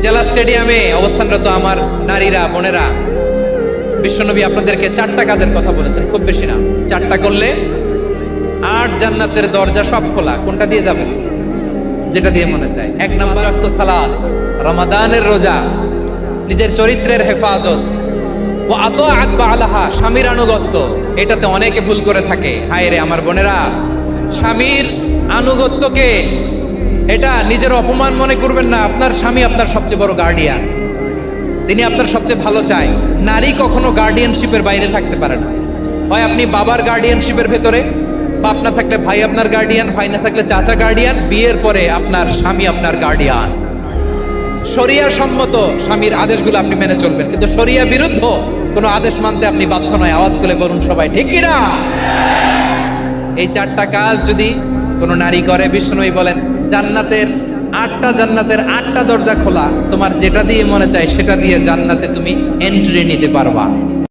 জেলা স্টেডিয়ামে অবস্থানরত আমার নারীরা, বোনেরা, বিশ্বনবী আপনাদেরকে 4টা কাজের কথা বলেছেন, খুব বেশি না। 4টা করলে 8 জান্নাতের দরজা সব খোলা। কোনটা দিয়ে যাবেন? যেটা দিয়ে মনে চায়। 1 নাম্বার ওয়াক্ত সালাত, রমাদানের রোজা, নিজের চরিত্রের হেফাজত, ও আতাআত বালাহা, স্বামীর আনুগত্য। এটাতে অনেকে ভুল করে থাকে। হায় রে আমার বোনেরা, স্বামীর আনুগত্যকে এটা নিজের অপমান মনে করবেন না। আপনার স্বামী আপনার সবচেয়ে বড় গার্ডিয়ান, তিনি আপনার সবচেয়ে ভালো চায়। নারী কখনো গার্ডিয়ানশিপের বাইরে থাকতে পারে না। হয় আপনি বাবার গার্ডিয়ানশিপের ভেতরে, বাপ না থাকলে ভাই আপনার গার্ডিয়ান, ভাই না থাকলে চাচা গার্ডিয়ান, বিয়ের পরে আপনার স্বামী আপনার গার্ডিয়ান। শরিয়া সম্মত স্বামীর আদেশগুলো আপনি মেনে চলবেন, কিন্তু শরিয়া বিরুদ্ধ কোনো আদেশ মানতে আপনি বাধ্য নয়। আওয়াজ করে বলুন সবাই, ঠিক কিনা? এই 4টা কাজ যদি কোনো নারী করে, বিষ্ণুই বলেন জান্নাতের 8টা দরজা খোলা। তোমার যেটা দিয়ে মনে চায় সেটা দিয়ে জান্নাতে তুমি এন্ট্রি নিতে পারবা।